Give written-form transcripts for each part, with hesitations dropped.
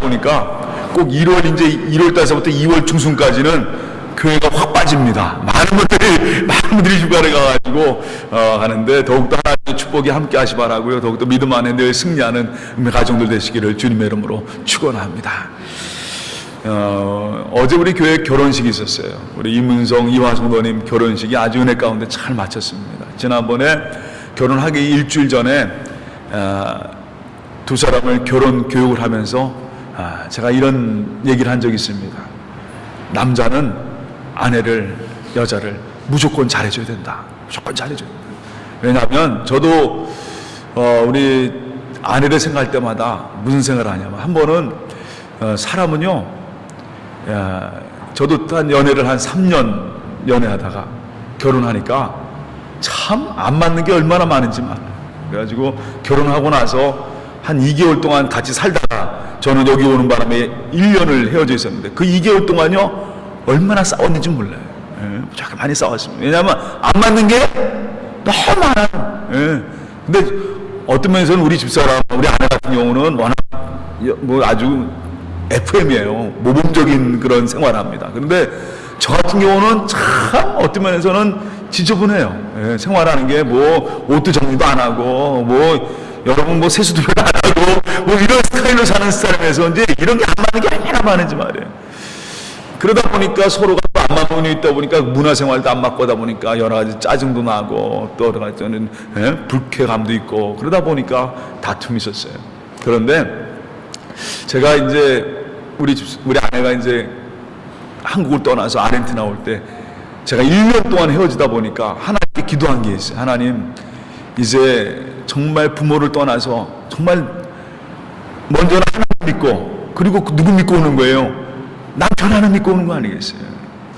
보니까 꼭 1월 달서부터 2월 중순까지는 교회가 확 빠집니다. 많은 분들이 휴가를 가가지고 가는데 더욱더 하나님의 축복이 함께 하시 바라고요. 더욱더 믿음 안에 늘 승리하는 가정들 되시기를 주님의 이름으로 축원합니다. 어제 우리 교회 결혼식이 있었어요. 우리 이문성, 이화성도님 결혼식이 아주 은혜 가운데 잘 마쳤습니다. 지난번에 결혼하기 일주일 전에 두 사람을 결혼 교육을 하면서 제가 이런 얘기를 한 적이 있습니다. 남자는 여자를 무조건 잘해줘야 된다. 무조건 잘해줘야 된다. 왜냐하면 저도 우리 아내를 생각할 때마다 무슨 생각을 하냐면 한 번은 사람은요, 저도 한 연애를 한 3년 연애하다가 결혼하니까 참 안 맞는 게 얼마나 많은지 말아요. 그래가지고 결혼하고 나서 한 2개월 동안 같이 살다가 저는 여기 오는 바람에 1년을 헤어져 있었는데 그 2개월 동안요 얼마나 싸웠는지 몰라요. 무척 많이 싸웠습니다. 왜냐하면 안 맞는 게 너무 많아요. 근데 어떤 면에서는 우리 집사람, 우리 아내 같은 경우는 워낙 뭐 아주 FM이에요. 모범적인 그런 생활을 합니다. 그런데 저 같은 경우는 참 어떤 면에서는 지저분해요. 생활하는 게 뭐 옷도 정리도 안 하고 뭐 여러분 뭐 세수도 안 하고 뭐 이런 스타일로 사는 스타일에서 이제 이런 게 안 맞는 게 얼마나 많은지 말이에요. 그러다 보니까 서로가 또 안 맞는 일이 있다 보니까 문화생활도 안 맞고 하다 보니까 여러 가지 짜증도 나고 또 여러 가지는 불쾌감도 있고 그러다 보니까 다툼이 있었어요. 그런데 제가 이제 우리 아내가 이제 한국을 떠나서 아르헨티나 올 때 제가 1년 동안 헤어지다 보니까 하나님께 기도한 게 있어요. 하나님, 이제 정말 부모를 떠나서 정말 먼저는 하나님 믿고 그리고 누구 믿고 오는 거예요? 남편 하나 믿고 오는 거 아니겠어요?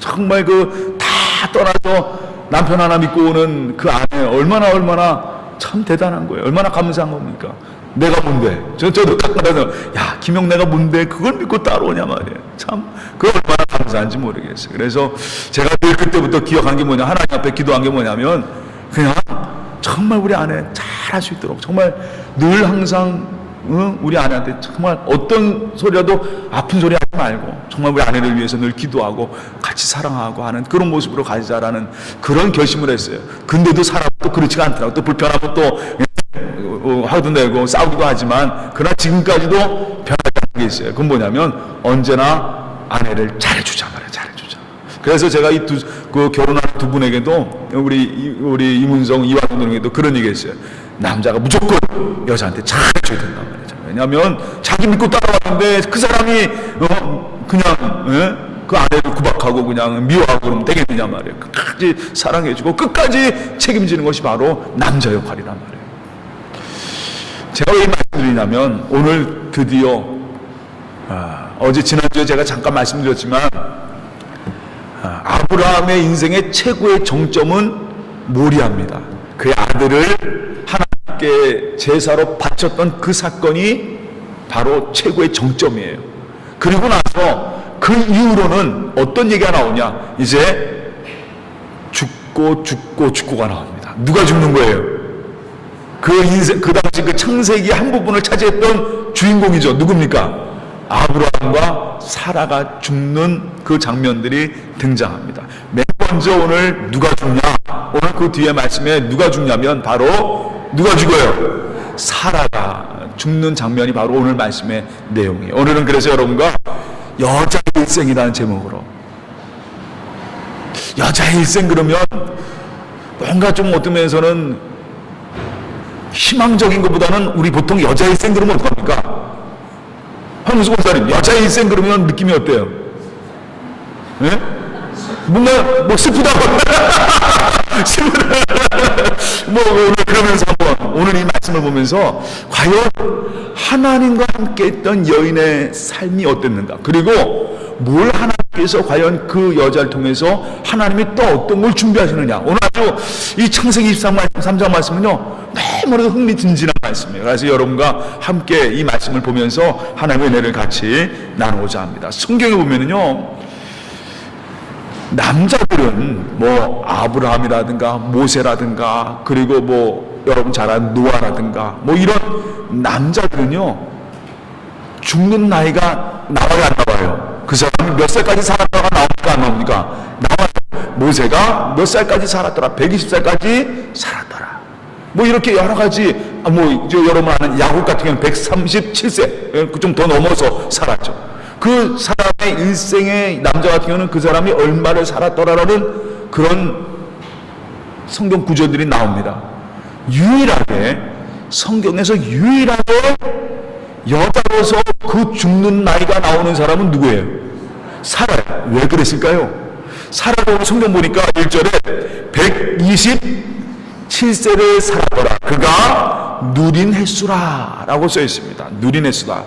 정말 다 떠나서 남편 하나 믿고 오는 그 아내 얼마나 참 대단한 거예요. 얼마나 감사한 겁니까? 내가 뭔데? 저도 가끔가다 야, 김영래가 뭔데 그걸 믿고 따라오냐 말이에요. 참 그거 얼마나 감사한지 모르겠어요. 그래서 제가 늘 그때부터 기억한 게 뭐냐, 하나님 앞에 기도한 게 뭐냐면 그냥 정말 우리 아내 잘할 수 있도록 정말 늘 항상 우리 아내한테 정말 어떤 소리라도 아픈 소리 하지 말고 정말 우리 아내를 위해서 늘 기도하고 같이 사랑하고 하는 그런 모습으로 가자라는 그런 결심을 했어요. 근데도 사람도 그렇지가 않더라고. 또 불편하고 또 화도 내고 싸우기도 하지만 그러나 지금까지도 변하지 않는 게 있어요. 그건 뭐냐면 언제나 아내를 잘해주자 말이에요. 잘해주자. 그래서 제가 그 결혼한 두 분에게도 우리 이문성, 이화동에게도 그런 얘기했어요. 남자가 무조건 여자한테 잘해줘야 된단 말이죠. 왜냐하면 자기 믿고 따라왔는데 그 사람이 그냥 그 아내를 구박하고 그냥 미워하고 그러면 되겠느냐 말이에요. 끝까지 사랑해주고 끝까지 책임지는 것이 바로 남자 역할이란 말이에요. 제가 왜 말씀드리냐면 오늘 드디어 어제 지난주에 제가 잠깐 말씀드렸지만 아브라함의 인생의 최고의 정점은 모리아입니다. 그의 아들을 하나님께 제사로 바쳤던 그 사건이 바로 최고의 정점이에요. 그리고 나서 그 이후로는 어떤 얘기가 나오냐, 이제 죽고가 나옵니다. 누가 죽는 거예요? 그 인생, 그 당시 그 창세기 한 부분을 차지했던 주인공이죠. 누굽니까? 아브라함과 사라가 죽는 그 장면들이 등장합니다. 맨 먼저 오늘 누가 죽냐? 오늘 그 뒤에 말씀에 누가 죽냐면 바로 누가 죽어요? 사라가 죽는 장면이 바로 오늘 말씀의 내용이에요. 오늘은 그래서 여러분과 여자의 일생이라는 제목으로, 여자의 일생 그러면 뭔가 좀 어떤 면에서는 희망적인 것보다는 우리 보통 여자의 일생 그러면 어떡합니까? 황무수 권사님, 여자의 일생 그러면 느낌이 어때요? 예? 뭔가 뭐 슬프다고 뭐 오늘 그러면서 한번 오늘 이 말씀을 보면서 과연 하나님과 함께 했던 여인의 삶이 어땠는가, 그리고 뭘 하나님께서 과연 그 여자를 통해서 하나님이 또 어떤 걸 준비하시느냐. 오늘 아주 이 창세기 23장 말씀은요 너무나도 흥미진진한 말씀이에요. 그래서 여러분과 함께 이 말씀을 보면서 하나님의 은혜를 같이 나누고자 합니다. 성경에 보면은요 남자들은 뭐 아브라함이라든가 모세라든가 그리고 뭐 여러분 잘 아는 노아라든가 뭐 이런 남자들은요 죽는 나이가 나와요, 안 나와요? 그 사람이 몇 살까지 살았다가 나옵니까, 안 나옵니까? 나와요. 모세가 몇 살까지 살았더라? 120살까지 살았더라. 뭐 이렇게 여러 가지, 여러분 아는 야곱 같은 경우는 137세, 좀 더 넘어서 살았죠. 그 사람의 일생의 남자 같은 경우는 그 사람이 얼마를 살았더라라는 그런 성경 구절들이 나옵니다. 유일하게, 성경에서 유일하게 여자로서 그 죽는 나이가 나오는 사람은 누구예요? 사라요. 왜 그랬을까요? 사라로 성경 보니까 1절에 127세를 살았더라. 그가 누린 횟수라 라고 써 있습니다. 누린 횟수다.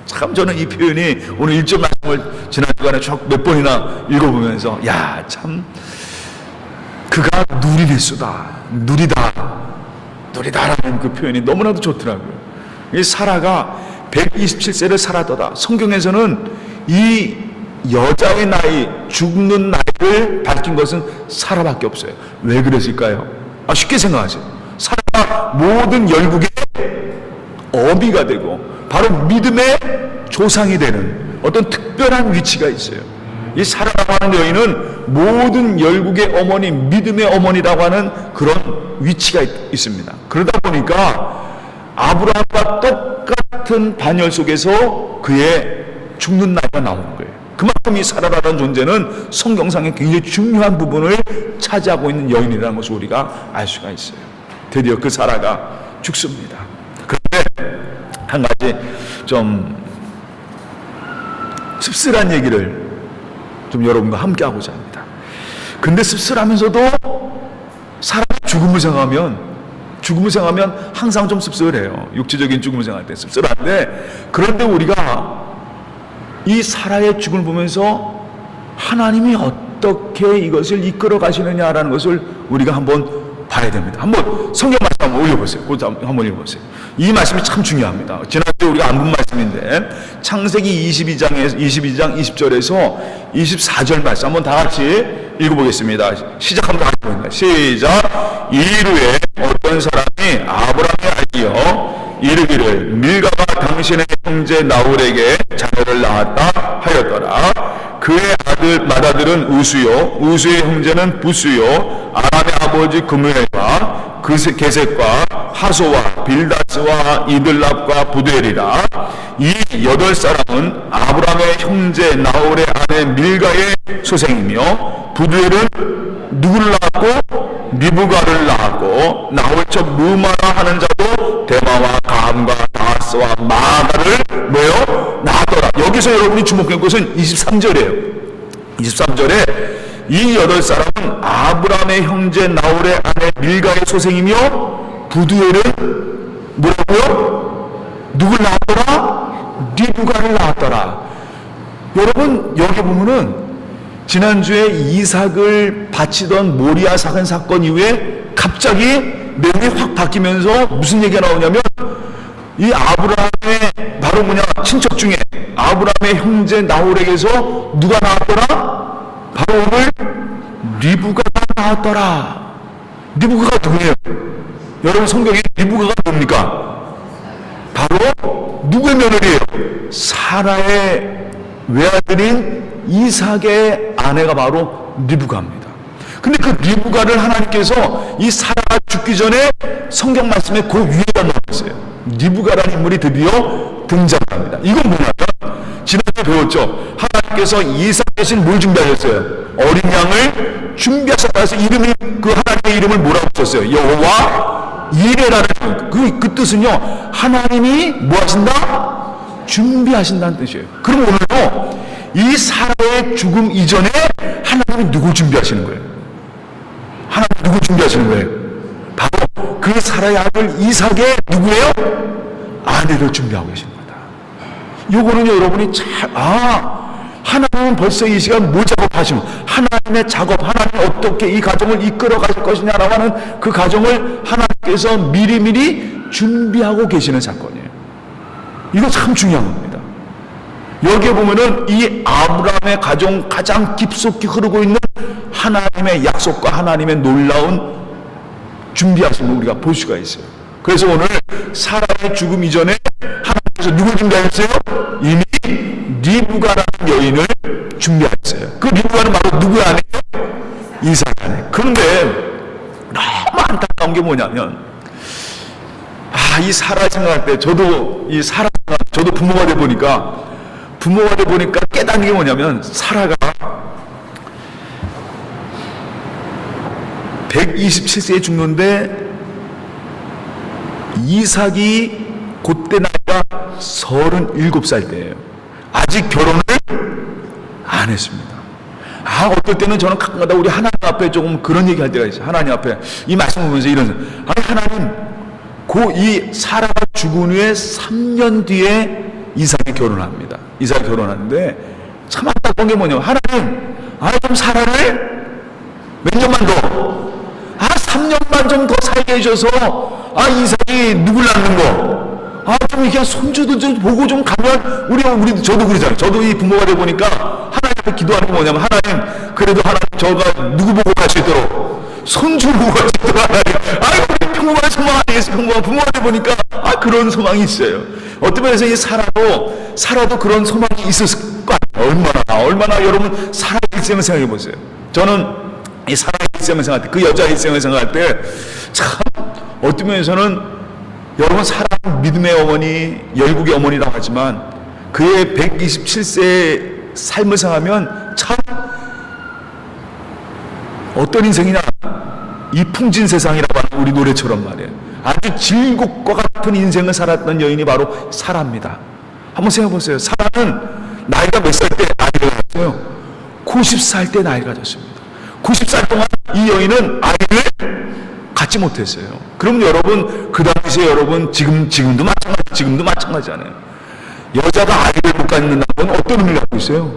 참 저는 이 표현이 오늘 1절 말씀을 지난 주간에 몇 번이나 읽어보면서 참 그가 누린 횟수다. 누리다라는 그 표현이 너무나도 좋더라고요. 이 사라가 127세를 살았더라. 성경에서는 이 여자의 나이, 죽는 나이를 밝힌 것은 사라밖에 없어요. 왜 그랬을까요? 쉽게 생각하세요. 사라가 모든 열국의 어미가 되고 바로 믿음의 조상이 되는 어떤 특별한 위치가 있어요. 이 사라라고 하는 여인은 모든 열국의 어머니, 믿음의 어머니라고 하는 그런 위치가 있습니다. 그러다 보니까 아브라함과 똑같은 반열 속에서 그의 죽는 나이가 나오는 거예요. 그만큼 이 사라라는 존재는 성경상에 굉장히 중요한 부분을 차지하고 있는 여인이라는 것을 우리가 알 수가 있어요. 드디어 그 사라가 죽습니다. 그런데 한 가지 좀 씁쓸한 얘기를 좀 여러분과 함께 하고자 합니다. 근데 씁쓸하면서도 사람이 죽음을 생각하면 항상 좀 씁쓸해요. 육체적인 죽음을 생각할 때 씁쓸한데, 그런데 우리가 이 사라의 죽음을 보면서 하나님이 어떻게 이것을 이끌어 가시느냐라는 것을 우리가 한번 봐야 됩니다. 한번 성경 말씀 한번 올려보세요. 한번 읽어보세요. 이 말씀이 참 중요합니다. 지난주에 우리가 안 본 말씀인데 창세기 22장 20절에서 24절 말씀 한번 다 같이 읽어보겠습니다. 시작하면 다 같이 보겠습니다. 시작. 이후에 어떤 사람이 아브라함에 알리어 이르기를 밀가가 당신의 형제 나홀에게 자녀를 낳았다 하였더라. 그의 맏아들은 우수요, 우수의 형제는 부수요, 아람의 아버지 그무엘과 게셋과 하소와 빌다스와 이들랍과 부델이라. 이 8사람은 아브라함의 형제 나홀의 아내 밀가의 소생이며, 부델은 누구를 낳았고? 리브가를 낳았고, 나홀처 루마라 하는 자도 데마와 감과 다스와 마가를 낳았더라. 여기서 여러분이 주목할 것은 23절이에요. 23절에 이 8사람은 아브라함의 형제 나홀의 아내 밀가의 소생이며, 부두엘은 뭐라고요? 누굴 낳았더라? 리브가를 낳았더라. 여러분, 여기 보면은 지난주에 이삭을 바치던 모리아 사건 이후에 갑자기 내용이 확 바뀌면서 무슨 얘기가 나오냐면, 이 아브라함의 바로 친척 중에 아브라함의 형제 나홀에게서 누가 나왔더라? 바로 오늘 리브가가 나왔더라. 리브가가 누구예요? 여러분, 성경에 리브가가 뭡니까? 바로 누구의 며느리예요? 사라의 외아들인 이삭의 아내가 바로 리브가입니다. 근데 그 리브가를 하나님께서 이 사라가 죽기 전에 성경 말씀에 그 위에다 놓았어요. 리브가라는 인물이 드디어 등장합니다. 이건 뭐냐면 지난주에 배웠죠. 하나님께서 이삭 대신 뭘 준비하셨어요? 어린 양을 준비하셨다 해서 그 하나님의 이름을 뭐라고 썼어요? 여호와 이레라는 그 뜻은요, 하나님이 뭐 하신다? 준비하신다는 뜻이에요. 그럼 오늘도 이 사라의 죽음 이전에 하나님이 누굴 준비하시는 거예요? 하나님 누굴 준비하시는 거예요? 바로 그 사라의 아들 이삭의 누구예요? 아내를 준비하고 계신 겁니다. 요거는요, 여러분이 하나님은 벌써 이 시간 뭘 작업하시는, 하나님의 작업, 하나님이 어떻게 이 가정을 이끌어 가실 것이냐라고 하는 그 가정을 하나님께서 미리미리 준비하고 계시는 사건이에요. 이거 참 중요한 겁니다. 여기에 보면은 이 아브라함의 가정 가장 깊숙이 흐르고 있는 하나님의 약속과 하나님의 놀라운 준비하심을 우리가 볼 수가 있어요. 그래서 오늘 사라의 죽음 이전에 하나님께서 하나님께서 누굴 준비하셨어요? 이미 리브가라는 여인을 준비하셨어요. 그 리브가는 바로 누구 안에? 이삭 안에. 그런데 너무 안타까운 게 뭐냐면, 이 사라 생각할 때, 저도 저도 부모가 돼 보니까 깨닫는 게 뭐냐면, 사라가 127세에 죽는데 이삭이 그때 나이가 37살 때예요. 아직 결혼을 안 했습니다. 어떨 때는 저는 가끔가다 우리 하나님 앞에 조금 그런 얘기 할 때가 있어요. 하나님 앞에 이 말씀 보면서 이런, 하나님, 이 사라가 죽은 후에 3년 뒤에 이삭이 결혼합니다. 이삭이 결혼하는데 참 안타까운 게 뭐냐면, 하나님, 좀 사라를 몇 년만 더, 3년만 좀 더 살게 해줘서, 이삭이 누굴 낳는 거, 좀 이렇게 손주도 좀 보고 좀 가면, 우리, 저도 그러잖아요. 저도 이 부모가 돼 보니까, 하나님 앞에 기도하는 게 뭐냐면, 하나님, 그래도 하나님, 저가 누구 보고 갈 수 있도록, 손주 보고 갈 수 있도록, 하나님, 우리 평범한 소망 아니겠어요? 평범한 부모가 돼 보니까, 그런 소망이 있어요. 어떤 면에서 이 사라도 그런 소망이 있었을 것 같아요. 얼마나 여러분, 사라의 일생을 생각해 보세요. 저는, 이 사람의 일생을 생각할 때, 그 여자의 일생을 생각할 때, 참, 어떤 면에서는, 여러분, 사람 믿음의 어머니, 열국의 어머니라고 하지만, 그의 127세의 삶을 생각하면, 참, 어떤 인생이냐, 이 풍진 세상이라고 하는 우리 노래처럼 말이에요. 아주 질곡과 같은 인생을 살았던 여인이 바로 사라입니다. 한번 생각해 보세요. 사라는 나이가 몇 살 때 나이를 가졌어요? 90살 때 나이를 가졌습니다. 90살 동안 이 여인은 아이를 갖지 못했어요. 그럼 여러분, 그 당시에 여러분, 지금도 마찬가지잖아요. 여자가 아이를 못 갖는다는 건 어떤 의미를 갖고 있어요?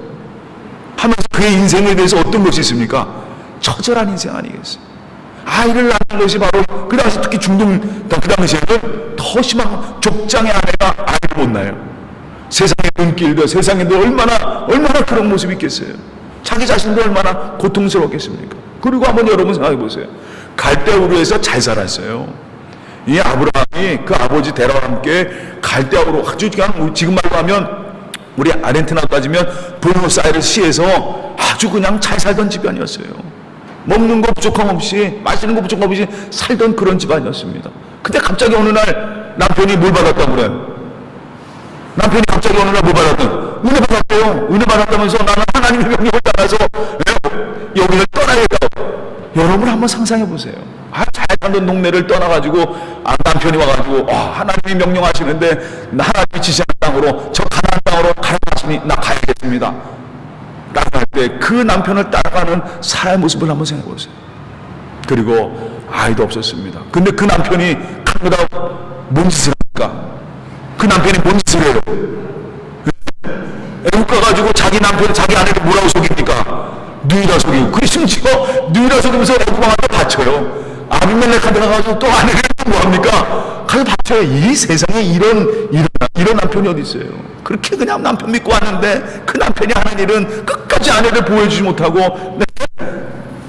하면서 그의 인생에 대해서 어떤 것이 있습니까? 처절한 인생 아니겠어요? 아이를 낳는 것이 바로, 그 당시 특히 그 당시에는 더 심한 족장의 아내가 아이를 못 낳아요. 세상의 눈길도, 세상에도 얼마나 그런 모습이 있겠어요? 자기 자신도 얼마나 고통스럽겠습니까? 그리고 한번 여러분 생각해 보세요. 갈대우르에서 잘 살았어요. 이 아브라함이 그 아버지 데라와 함께 갈대우르, 아주 그냥 지금 말로 하면 우리 아르헨티나 따지면 부에노스아이레스시에서 아주 그냥 잘 살던 집안이었어요. 먹는 거 부족함 없이, 마시는 거 부족함 없이 살던 그런 집안이었습니다. 근데 갑자기 어느 날 남편이 뭘 받았다고 그래요? 남편이 갑자기 어느 날 뭘 받았대요? 은혜 받았대요. 은혜 받았다면서 나는 하나님의 명령을 따라서 여기를 떠나야겠다. 여러분 한번 상상해 보세요. 잘 살던 동네를 떠나가지고 남편이 와가지고 하나님이 명령하시는데 하나님이 지시하는 땅으로, 저 가나안 땅으로 가라하시니 나 가야겠습니다. 따라갈 때 그 남편을 따라가는 사람의 모습을 한번 생각해 보세요. 그리고 아이도 없었습니다. 근데 그 남편이 가보다 뭔 짓을 합니까? 그 남편이 뭔 짓을 해요? 애국 가가지고 자기 남편, 자기 아내를 뭐라고 속입니까? 누이라 속이고, 그 심지어 누이라 속이면서 애국왕한테 바쳐요. 아비멜렉한테 가가지고 또 아내를 뭐합니까? 가서 바쳐요. 이 세상에 이런 남편이 어디 있어요? 그렇게 그냥 남편 믿고 왔는데 그 남편이 하는 일은 끝까지 아내를 보호해주지 못하고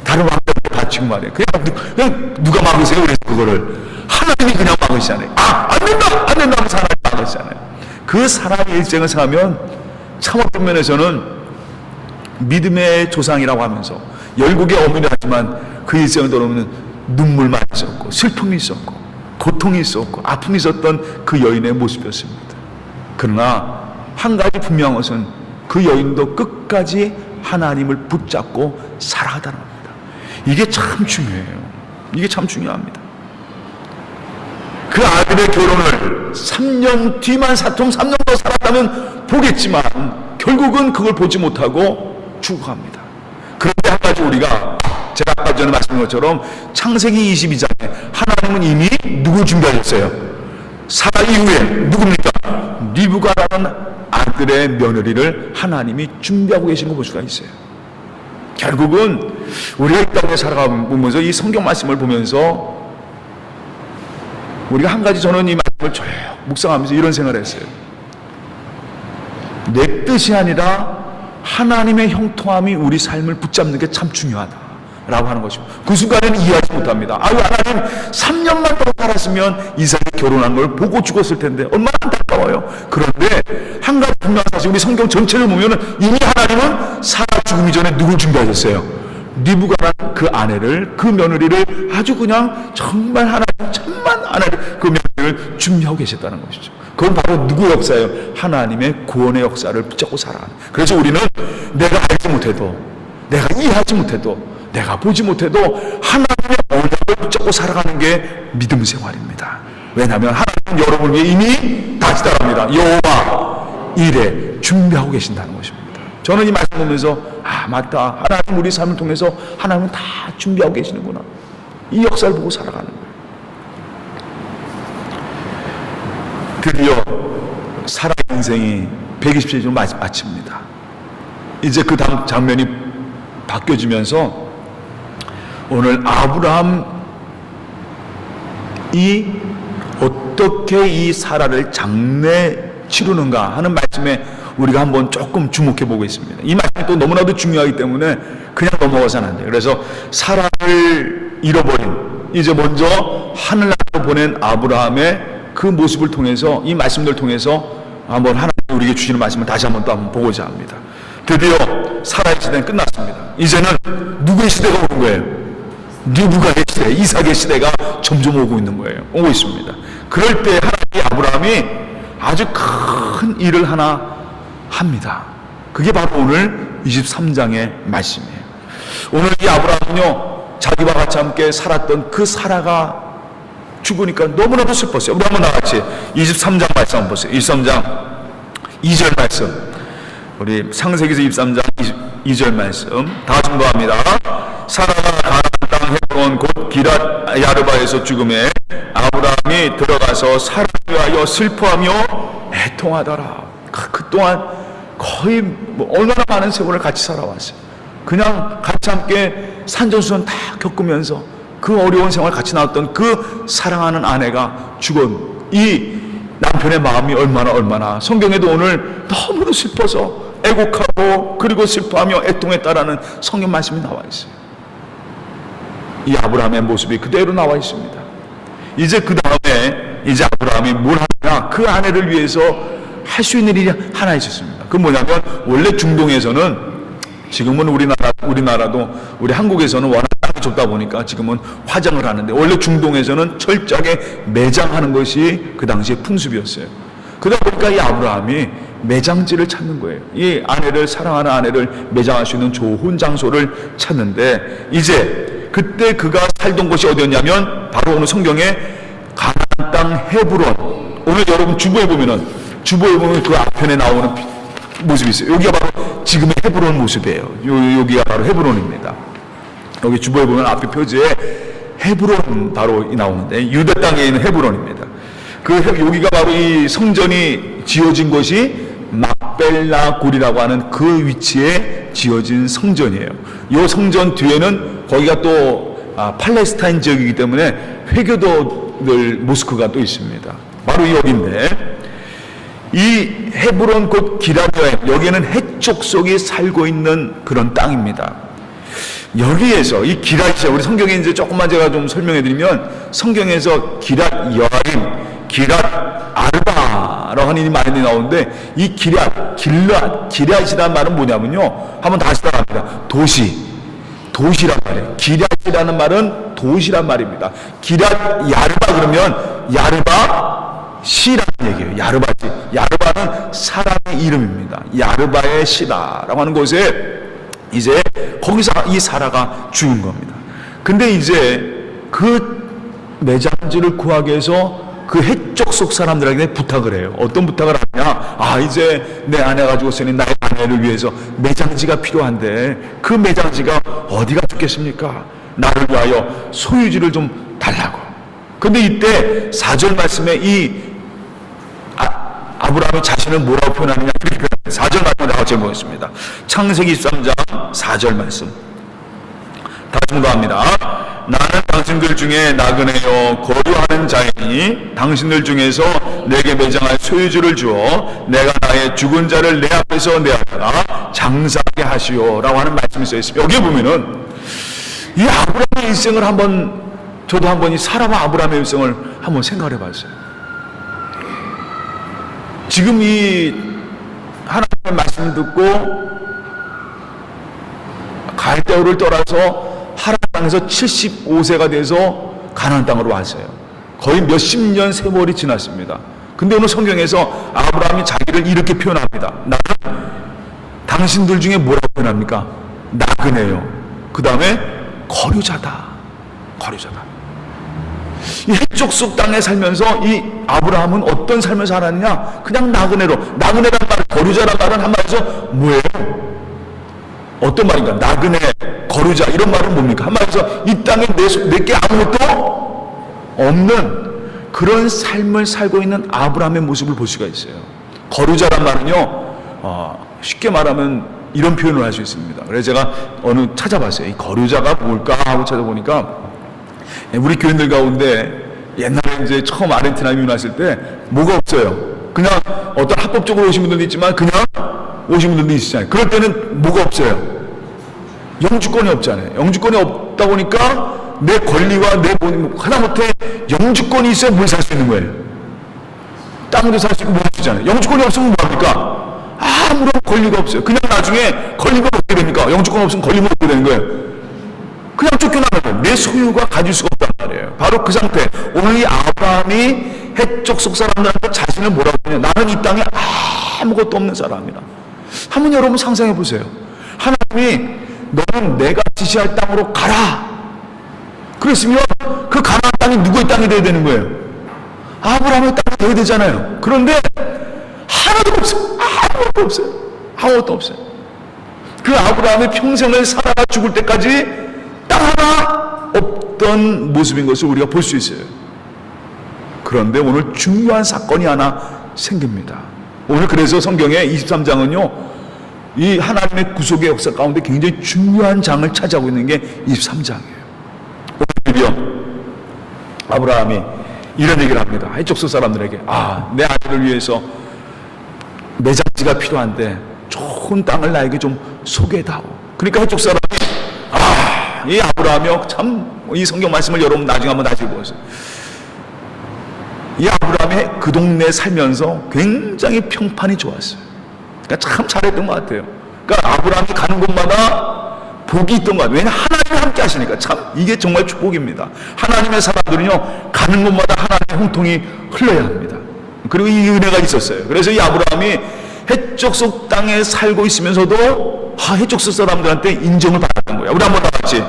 다른 왕들한테 바치고 말이에요. 그냥 누가 막으세요? 그래서 그거를 하나님이 그냥 막으시잖아요. 안 된다 하면서 하나님이 막으시잖아요. 그 사람의 일생을 생각하면 참 어떤 면에서는 믿음의 조상이라고 하면서 열국의 어머니 하지만 그 일생을 돌아보면 눈물만 있었고 슬픔이 있었고 고통이 있었고 아픔이 있었던 그 여인의 모습이었습니다. 그러나 한 가지 분명한 것은 그 여인도 끝까지 하나님을 붙잡고 살아가다는 겁니다. 이게 참 중요해요. 이게 참 중요합니다. 그 아들의 결혼을 3년 뒤만 3년 더 살았다면 보겠지만 결국은 그걸 보지 못하고 죽어갑니다. 그런데 한 가지 우리가 제가 아까 전에 말씀드린 것처럼 창세기 22장에 하나님은 이미 누구 준비하셨어요? 사라 이후에 누굽니까? 리브가라는 아들의 며느리를 하나님이 준비하고 계신 거 볼 수가 있어요. 결국은 우리가 이 땅에 살아가면서 이 성경 말씀을 보면서 우리가 한 가지 저는 이 말씀을 쭉 묵상하면서 이런 생각을 했어요. 내 뜻이 아니라 하나님의 형통함이 우리 삶을 붙잡는 게 참 중요하다. 라고 하는 것이고, 그 순간에는 이해하지 못합니다. 아유, 하나님 3년만 더 살았으면 이삭이 결혼한 걸 보고 죽었을 텐데 얼마나 안타까워요. 그런데 한 가지 분명한 사실, 우리 성경 전체를 보면은 이미 하나님은 사라 죽음이 전에 누굴 준비하셨어요? 리브가라는 그 아내를, 그 며느리를 아주 그냥 정말 하나님 천만 아내를, 그 며느리를 준비하고 계셨다는 것이죠. 그건 바로 누구의 역사예요? 하나님의 구원의 역사를 붙잡고 살아가는. 그래서 우리는 내가 알지 못해도, 내가 이해하지 못해도, 내가 보지 못해도 하나님의 언약을 붙잡고 살아가는 게 믿음 생활입니다. 왜냐하면 하나님은 여러분을 위해 이미 다시다랍니다. 여호와 이래 준비하고 계신다는 것입니다. 저는 이 말씀 보면서 맞다, 하나님 우리 삶을 통해서 하나님은 다 준비하고 계시는구나, 이 역사를 보고 살아가는 거예요. 드디어 사라 인생이 120세 좀 마칩니다. 이제 그 다음 장면이 바뀌어지면서 오늘 아브라함이 어떻게 이 사라를 장례 치르는가 하는 말씀에 우리가 한번 조금 주목해 보고 있습니다. 이 말씀이 또 너무나도 중요하기 때문에 그냥 넘어가서는 안 돼요. 그래서 사라를 잃어버린, 이제 먼저 하늘나라로 보낸 아브라함의 그 모습을 통해서, 이 말씀들 통해서 한번 하나님 우리에게 주시는 말씀을 다시 한번 또 한번 보고자 합니다. 드디어 사라의 시대는 끝났습니다. 이제는 누구의 시대가 오는 거예요? 리브가의 시대, 이삭의 시대가 점점 오고 있는 거예요. 오고 있습니다. 그럴 때 하나님이 아브라함이 아주 큰 일을 하나 합니다. 그게 바로 오늘 23장의 말씀이에요. 오늘 이 아브라함은요, 자기와 같이 함께 살았던 그 사라가 죽으니까 너무나도 슬펐어요. 우리 한번 나같이 23장 말씀 한번 보세요. 23장 2절 말씀, 우리 창세기서 23장 2절 말씀 다 같이 공부합니다. 사라가 가나안 땅 헤브론 곧 기랏 야르바에서 죽음에 아브라함이 들어가서 사라를 위하여 슬퍼하며 애통하더라. 그동안 거의 얼마나 많은 세월을 같이 살아왔어요. 그냥 같이 함께 산전수전 다 겪으면서 그 어려운 생활 같이 나왔던 그 사랑하는 아내가 죽은 이 남편의 마음이 얼마나 성경에도 오늘 너무도 슬퍼서 애곡하고 그리고 슬퍼하며 애통했다라는 성경 말씀이 나와 있어요. 이 아브라함의 모습이 그대로 나와 있습니다. 이제 그 다음에 이제 아브라함이 뭘 하냐, 그 아내를 위해서 할 수 있는 일이 하나 있었습니다. 그건 뭐냐면, 원래 중동에서는, 지금은 우리나라도 우리 한국에서는 워낙 땅이 좁다 보니까 지금은 화장을 하는데, 원래 중동에서는 철저하게 매장하는 것이 그 당시의 풍습이었어요. 그러다 보니까 이 아브라함이 매장지를 찾는 거예요. 이 아내를, 사랑하는 아내를 매장할 수 있는 좋은 장소를 찾는데, 이제 그때 그가 살던 곳이 어디였냐면 바로 오늘 성경에 가나안 땅 헤브론. 오늘 여러분 주보에 보면 그 앞편에 나오는 모습이 있어요. 여기가 바로 지금의 헤브론 모습이에요. 여기가 바로 헤브론입니다. 여기 주보에 보면 앞에 표지에 헤브론 바로 나오는데, 유대 땅에 있는 헤브론입니다. 여기가 바로 이 성전이 지어진 곳이 막벨라 굴이라고 하는 그 위치에 지어진 성전이에요. 이 성전 뒤에는 거기가 또 팔레스타인 지역이기 때문에 회교도들 모스크가 또 있습니다. 바로 여기인데, 이 헤브론 곧 기랏여행, 여기에는 해족속이 살고 있는 그런 땅입니다. 여기에서 이 기랏이, 우리 성경에 이제 조금만 제가 좀 설명해 드리면, 성경에서 기랏여임, 기랏아르바라고 하는 이 말이 나오는데, 이 기랏이라는 말은 뭐냐면요, 한번 다시 따라합니다. 도시란 말이에요. 기랏이라는 말은 도시란 말입니다. 기랏야르바 그러면 야르바 시라는 얘기예요. 야르바지. 야르바는 사람의 이름입니다. 야르바의 시다라고 하는 곳에 이제 거기서 이 사라가 죽은 겁니다. 근데 이제 그 매장지를 구하기 위해서 그 해쪽 속 사람들에게 부탁을 해요. 어떤 부탁을 하냐? 이제 내 아내가 죽었으니 나의 아내를 위해서 매장지가 필요한데, 그 매장지가 어디가 좋겠습니까? 나를 위하여 소유지를 좀 달라고. 근데 이때 4절 말씀에 이 아브라함이 자신을 뭐라고 표현하느냐, 4절 말씀 나와 제가 보겠습니다. 창세기 23장 4절 말씀 다 공부합니다. 나는 당신들 중에 나그네요 거류하는 자이니 당신들 중에서 내게 매장할 소유주를 주어 내가 나의 죽은 자를 내 앞에서 내어다가 장사하게 하시오 라고 하는 말씀이 써 있습니다. 여기에 보면은 이 아브라함의 일생을 저도 한번 이 사람 아브라함의 일생을 한번 생각해 봤어요. 지금 이 하나님의 말씀을 듣고 갈대아우를 떠나서 하란 땅에서 75세가 돼서 가나안 땅으로 왔어요. 거의 몇십 년 세월이 지났습니다. 근데 오늘 성경에서 아브라함이 자기를 이렇게 표현합니다. 나는 당신들 중에 뭐라고 표현합니까? 나그네요. 그 다음에 거류자다. 거류자다. 이 해족속 땅에 살면서 이 아브라함은 어떤 삶을 살았느냐? 그냥 나그네로. 나그네란 말, 거류자란 말은 한마디로 뭐예요? 어떤 말인가? 나그네, 거류자 이런 말은 뭡니까? 한마디로 이 땅에 내게 아무것도 없는 그런 삶을 살고 있는 아브라함의 모습을 볼 수가 있어요. 거류자란 말은요, 쉽게 말하면 이런 표현을 할 수 있습니다. 그래서 제가 찾아봤어요. 이 거류자가 뭘까 하고 찾아보니까 우리 교인들 가운데 옛날에 이제 처음 아르헨티나 이민 왔을 때 뭐가 없어요. 그냥 어떤 합법적으로 오신 분들도 있지만 그냥 오신 분들도 있으잖아요. 그럴 때는 뭐가 없어요. 영주권이 없잖아요. 영주권이 없다 보니까 내 권리와 내 하다못해 영주권이 있어야 뭘 살 수 있는 거예요. 땅도 살 수 있고 뭘 수 있잖아요. 영주권이 없으면 뭐합니까? 아무런 권리가 없어요. 그냥 나중에 권리가 어떻게 됩니까? 영주권 없으면 권리가 어떻게 되는 거예요? 그냥 쫓겨나는 거예요. 내 소유가 가질 수가 없단 말이에요. 바로 그 상태. 오늘 이 아브라함이 해족속 사람들한테 자신을 뭐라고 하냐? 나는 이 땅에 아무것도 없는 사람이라. 한번 여러분 상상해 보세요. 하나님이 너는 내가 지시할 땅으로 가라. 그랬으면 그 가나안 땅이 누구의 땅이 되어야 되는 거예요? 아브라함의 땅이 되어야 되잖아요. 그런데 하나도 없어요. 아무것도 없어요. 아무것도 없어요. 그 아브라함의 평생을 살아가 죽을 때까지 땅 하나 없던 모습인 것을 우리가 볼 수 있어요. 그런데 오늘 중요한 사건이 하나 생깁니다. 오늘 그래서 성경의 23장은요, 이 하나님의 구속의 역사 가운데 굉장히 중요한 장을 차지하고 있는 게 23장이에요. 드디어 아브라함이 이런 얘기를 합니다. 해족속 사람들에게 내 아들을 위해서 매장지가 필요한데 좋은 땅을 나에게 좀 소개해다오. 그러니까 해족 사람이 이 아브라함이요, 참 이 성경 말씀을 여러분 나중에 한번 다시 보세요. 이 아브라함이 그 동네에 살면서 굉장히 평판이 좋았어요. 그러니까 참 잘했던 것 같아요. 그러니까 아브라함이 가는 곳마다 복이 있던 것 같아요. 왜냐하면 하나님이 함께 하시니까. 참 이게 정말 축복입니다. 하나님의 사람들은요, 가는 곳마다 하나님의 홍통이 흘러야 합니다. 그리고 이 은혜가 있었어요. 그래서 이 아브라함이 해족속 땅에 살고 있으면서도 해족속 사람들한테 인정을 받았던 거예요. 우리 한번 다 같이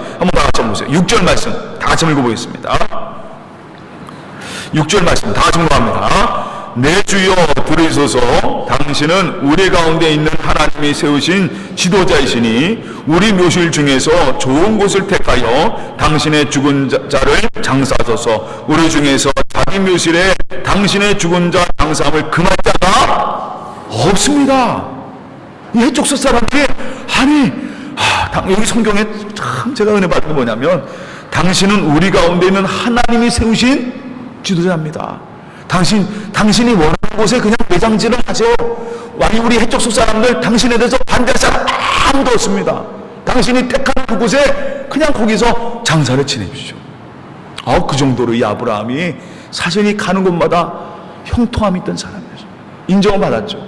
보세요. 6절 말씀 다 같이 읽어보겠습니다. 6절 말씀 다 같이 읽어봅니다. 내 주여 들으소서. 당신은 우리 가운데 있는 하나님이 세우신 지도자이시니 우리 묘실 중에서 좋은 곳을 택하여 당신의 죽은 자를 장사하소서. 우리 중에서 자기 묘실에 당신의 죽은 자 장사함을 금할 자가 없습니다. 이 해족속 사람들이 여기 성경에 참 제가 은혜 받은 게 뭐냐면, 당신은 우리 가운데 있는 하나님이 세우신 지도자입니다. 당신이 원하는 곳에 그냥 매장지를 하세요. 우리 해족속 사람들 당신에 대해서 반대할 사람 아무도 없습니다. 당신이 택한 그곳에 그냥 거기서 장사를 지내십시오. 그 정도로 이 아브라함이 사실이 가는 곳마다 형통함이 있던 사람이었어요. 인정을 받았죠.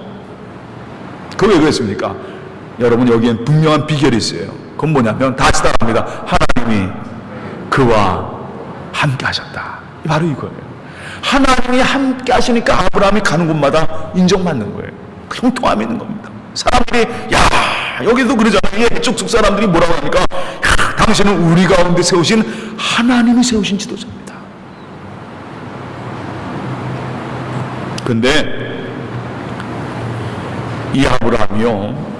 그거 왜 그랬습니까? 여러분, 여기엔 분명한 비결이 있어요. 그건 뭐냐면 다 같이 따라합니다. 하나님이 그와 함께 하셨다. 바로 이거예요. 하나님이 함께 하시니까 아브라함이 가는 곳마다 인정받는 거예요. 형통함이 있는 겁니다. 사람들이 여기도 그러잖아요. 이 해족속 사람들이 뭐라고 합니까? 당신은 우리 가운데 세우신 하나님이 세우신 지도자입니다. 근데 이 아브라함이요,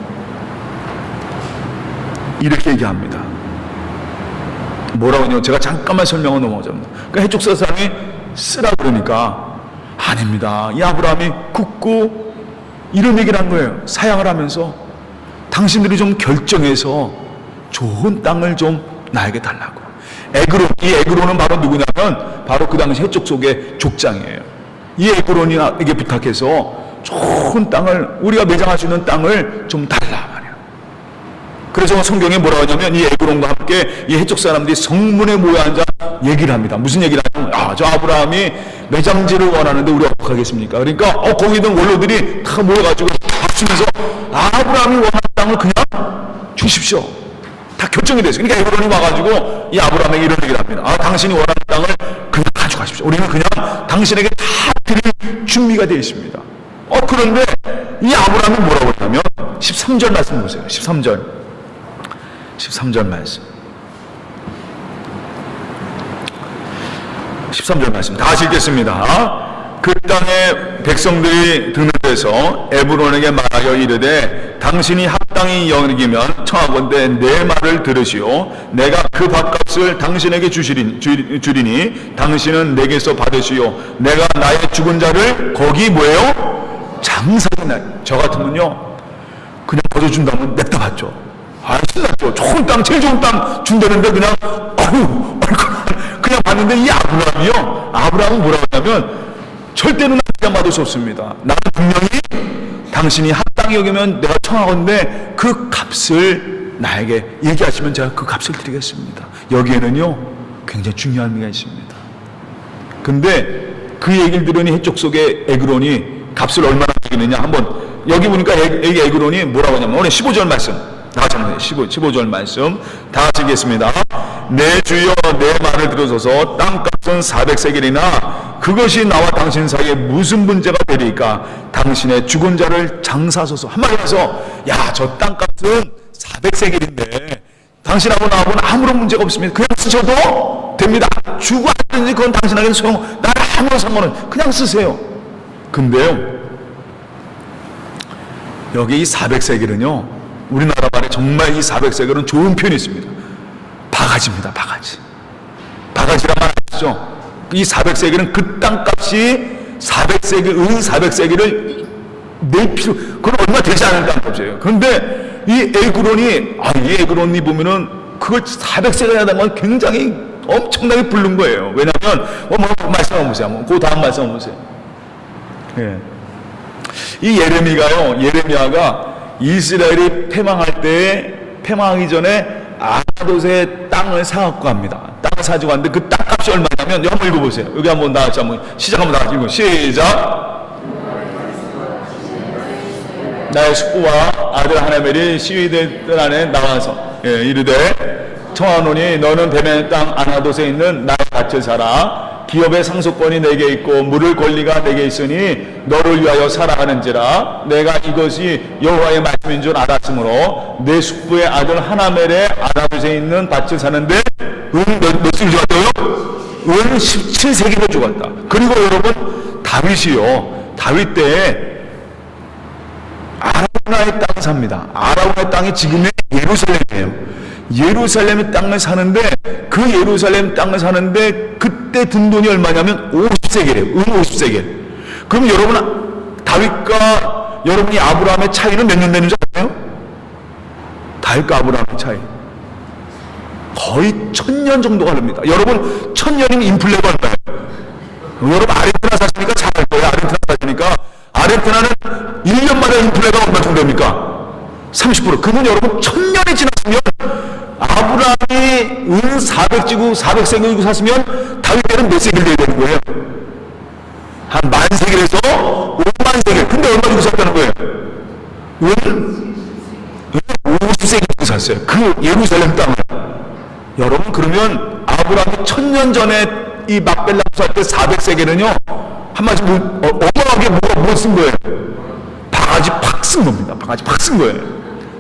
이렇게 얘기합니다. 뭐라고 하냐면, 제가 잠깐만 설명을 넘어가자면, 그러니까 해족속 사람이 쓰라 그러니까 아닙니다. 이 아브라함이 굳고 이런 얘기를 한 거예요. 사양을 하면서 당신들이 좀 결정해서 좋은 땅을 좀 나에게 달라고. 이 에그론은 바로 누구냐면 바로 그 당시 해족속의 족장이에요. 이 에그론에게 부탁해서 좋은 땅을, 우리가 매장할 수 있는 땅을 좀 달라 말이야. 그래서 성경에 뭐라고 하냐면 이 에브론과 함께 이 해쪽 사람들이 성문에 모여 앉아 얘기를 합니다. 무슨 얘기를 하냐면 저 아브라함이 매장지를 원하는데 우리가 어떻게 하겠습니까? 그러니까 거기 있는 원로들이 다 모여가지고 박수면서 아브라함이 원하는 땅을 그냥 주십시오. 다 결정이 됐어요. 그러니까 에브론이 와가지고 이 아브라함에게 이런 얘기를 합니다. 당신이 원하는 땅을 그냥 가져가십시오. 우리는 그냥 당신에게 다 드릴 준비가 되어 있습니다. 그런데 이 아브라함이 뭐라고 하냐면 13절 말씀 보세요. 13절 말씀. 13절 말씀 다시 읽겠습니다. 그 땅에 백성들이 드는 데서 에브론에게 말하여 이르되 당신이 합당히 여기면 청하건대 내 말을 들으시오. 내가 그 밥값을 당신에게 주리니 당신은 내게서 받으시오. 내가 나의 죽은 자를 거기 뭐예요? 장사하네. 저 같으면요 그냥 거둬준다면 냅다 받죠. 신났죠. 좋은 땅, 제일 좋은 땅 준다는데 그냥 그냥 받는데 이 아브라함은 뭐라고 하냐면 절대로 나를 받을 수 없습니다. 나는 분명히 당신이 합당히 여기면 내가 청하건대 그 값을 나에게 얘기하시면 제가 그 값을 드리겠습니다. 여기에는요 굉장히 중요한 의미가 있습니다. 근데 그 얘기를 들으니 해쪽 속에 에그론이 값을 얼마나 드리느냐 한번 여기 보니까 에그론이 뭐라고 하냐면 오늘 15절 말씀 다 같이 한번 15절 말씀 다 같이 읽겠습니다. 내 주여 내 말을 들으소서 땅값은 400세겔이나 그것이 나와 당신 사이에 무슨 문제가 되리까? 당신의 죽은 자를 장사하소서. 한마디로 해서 저 땅값은 400세겔인데 당신하고 나하고는 아무런 문제가 없습니다. 그냥 쓰셔도 됩니다. 주고 하든지 그건 당신에게는 나는 아무런 상관은 그냥 쓰세요. 근데요 여기 이 400세겔은요 우리나라 말에 정말 이 400세겔은 좋은 표현이 있습니다. 바가지입니다. 바가지란 말 아시죠? 이 400세겔은 그 땅값이 400세겔, 은 400세겔을 낼 필요, 그건 얼마 되지 않은 땅값이에요. 그런데 이 에그론이 보면은 그걸 400세겔 하다는 건 굉장히 엄청나게 부른 거예요. 왜냐하면, 말씀 한번 보세요. 그 다음 말씀 한번 보세요. 예. 이 예레미야가 이스라엘이 패망하기 전에 아나돗의 땅을 사갖고 갑니다. 땅을 사주고 왔는데 그 땅값이 얼마냐면 한번 읽어보세요. 여기 한번 다 같이 한번 시작 한번 다 같이 읽어. 시작. 나의 숙부와 아들 하나멜이 시위대 뜰 안에 나와서 이르되 청하노니 너는 베멘 땅 아나돗에 있는 나의 밭을 사라. 기업의 상속권이 내게 있고 물을 권리가 내게 있으니 너를 위하여 살아가는지라. 내가 이것이 여호와의 말씀인 줄 알았으므로 내 숙부의 아들 하나멜의 아나돗에 있는 밭을 사는데 몇 세기를 죽었다고요? 은 17세기를 죽었다. 그리고 여러분 다윗 때에 아라우나의 땅을 삽니다. 아라우나의 땅이 지금의 예루살렘이에요. 예루살렘의 땅을 사는데 그 예루살렘 땅을 사는데 그때 든 돈이 얼마냐면 50세겔이에요. 은 50세겔. 그럼 여러분 다윗과 여러분이 아브라함의 차이는 몇 년 되는 줄 아세요? 다윗과 아브라함의 차이 거의 1000년 정도가 됩니다. 여러분 1000년이면 인플레가 얼마예요? 여러분 아르헨티나 사시니까 잘 알 거예요. 아르헨티나는 1년마다 인플레가 얼마 정도 됩니까? 30%. 그러면 여러분 1000년이 지났으면 아브라함이 은 400세겔 샀으면 다윗 때는 몇 세겔 돼야 되는 거예요? 한 10,000세겔에서 50,000세겔. 근데 얼마 주고 샀다는 거예요? 은 50세겔 주고 샀어요. 그 예루살렘 땅을. 여러분 그러면 아브라함이 1000년 전에 이 막벨라 살 때 400세겔은요 한마디로 어마어마하게 뭐 쓴 거예요? 바가지 팍 쓴 겁니다. 바가지 팍 쓴 거예요.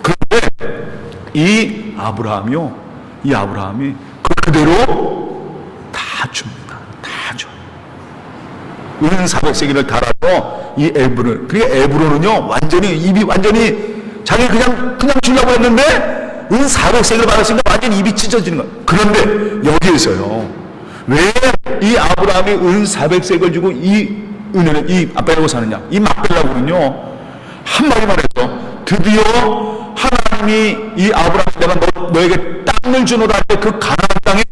그런데 이 아브라함이 그대로 다 줍니다. 다 줘. 은 400세겔을 달아서 이 에브론, 그게 에브론은요 완전히 자기 그냥 주려고 했는데 은 400세겔을 받았으니까 완전히 입이 찢어지는 거예요. 그런데 여기에서요 왜 이 아브라함이 은 400세겔 주고 이 은혜를 이 막벨라고 사느냐? 이 막벨라고는요 한마디 말해서 드디어 하나님이 이 아브라함 내가 너에게 땅을 주노라 할 때 그 가나안 땅에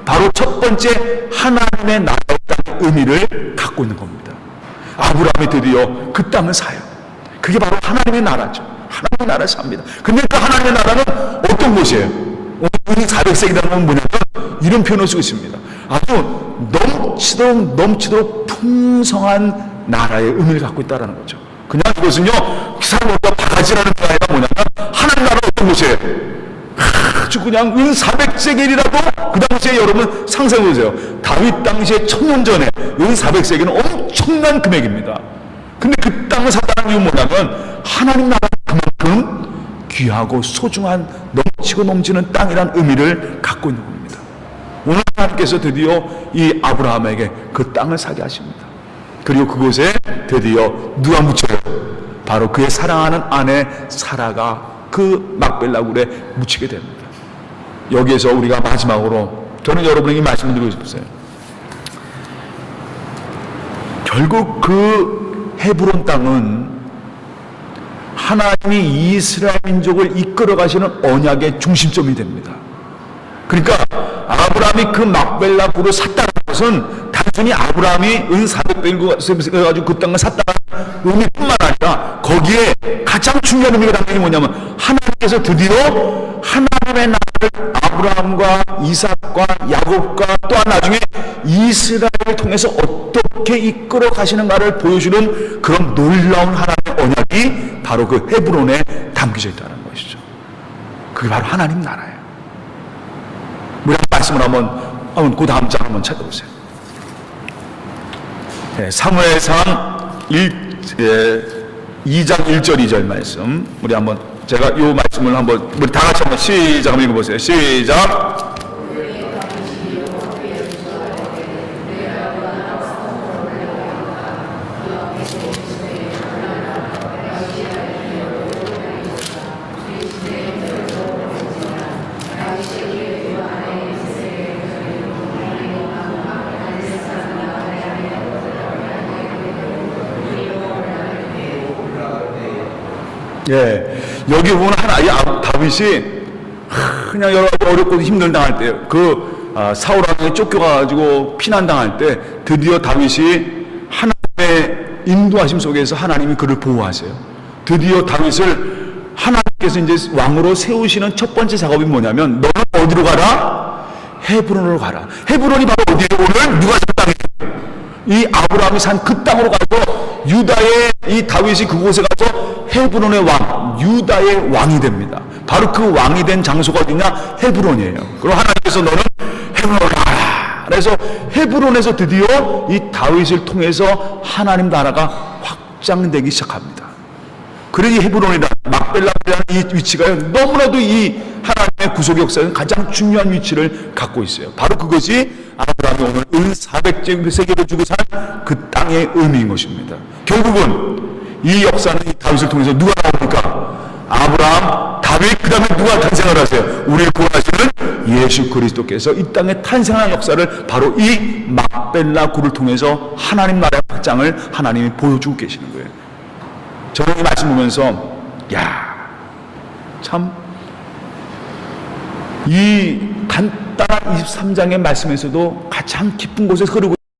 바로 첫 번째 하나님의 나라의 땅의 의미를 갖고 있는 겁니다. 아브라함이 드디어 그 땅을 사요. 그게 바로 하나님의 나라죠. 하나님의 나라에 삽니다. 근데 그 하나님의 나라는 어떤 곳이에요? 오늘 400세기라는 건 뭐냐면 이런 표현을 쓰고 있습니다. 아주 넘치도록 풍성한 나라의 의미를 갖고 있다는 거죠. 그냥 이것은요, 사람과 바가지라는 게 아니라 뭐냐면 하나님 나라는 어떤 곳이에요? 아주 그냥 은 400세겔이라도 그 당시에 여러분 상상해 보세요. 다윗 당시에 1000년 전에 은 400세겔은 엄청난 금액입니다. 근데 그 땅을 샀다는 이유는 뭐냐면 하나님 나라는 그만큼 귀하고 소중한 넘치고 넘치는 땅이란 의미를 갖고 있는 겁니다. 오늘 하나님께서 드디어 이 아브라함에게 그 땅을 사게 하십니다. 그리고 그곳에 드디어 누가 묻혀요? 바로 그의 사랑하는 아내 사라가 그 막벨라굴에 묻히게 됩니다. 여기에서 우리가 마지막으로 저는 여러분에게 말씀을 드리고 싶으세요. 결국 그 헤브론 땅은 하나님이 이스라엘 민족을 이끌어 가시는 언약의 중심점이 됩니다. 그러니까 아브라함이 그 막벨라 굴을 샀다는 것은 단순히 아브라함이 은 400배를 가지고 그 땅을 샀다는 의미뿐만 아니라 거기에 가장 중요한 의미가 담긴 게 뭐냐면 하나님께서 드디어 하나님의 나라를 아브라함과 이삭과 야곱과 또한 나중에 이스라엘을 통해서 어떻게 이끌어 가시는가를 보여주는 그런 놀라운 하나님의 언약이 바로 그 헤브론에 담겨져 있다는 것이죠. 그게 바로 하나님 나라예요. 우리 말씀을 한번 그 다음 장 한번 찾아보세요. 네, 사무엘상 2장 1절 2절 말씀 우리 한번 제가 이 말씀을 한번 우리 다 같이 한번 시작 한번 읽어보세요. 시작. 예, 여기 보면 다윗이 그냥 여러 가지 어렵고 힘든 당할 때, 사울 왕에게 쫓겨가지고 피난 당할 때 드디어 다윗이 하나님의 인도하심 속에서 하나님이 그를 보호하세요. 드디어 다윗을 하나님께서 이제 왕으로 세우시는 첫 번째 작업이 뭐냐면 너는 어디로 가라? 헤브론으로 가라. 헤브론이 바로 어디에 오늘 누가 산 땅이에요? 이 아브라함이 산 그 땅으로 가서 유다의 이 다윗이 그곳에 가서 헤브론의 왕, 유다의 왕이 됩니다. 바로 그 왕이 된 장소가 어디냐? 헤브론이에요. 그럼 하나님께서 너는 헤브론으로 가라. 그래서 헤브론에서 드디어 이 다윗을 통해서 하나님 나라가 확장되기 시작합니다. 그래서 이 헤브론이라는 막벨라라는 이 위치가 너무나도 이 하나님의 구속 역사에는 가장 중요한 위치를 갖고 있어요. 바로 그것이 아브라함이 오늘 은 400세기를 주고 산 그 땅의 의미인 것입니다. 결국은 이 역사는 이 다윗을 통해서 누가 나옵니까? 아브라함, 다윗, 그 다음에 누가 탄생을 하세요? 우리를 구원하시는 예수 그리스도께서 이 땅에 탄생한 역사를 바로 이 막벨라 굴을 통해서 하나님 나라의 확장을 하나님이 보여주고 계시는 거예요. 저는 이 말씀 보면서 참 이 간단한 23장의 말씀에서도 가장 깊은 곳에 흐르고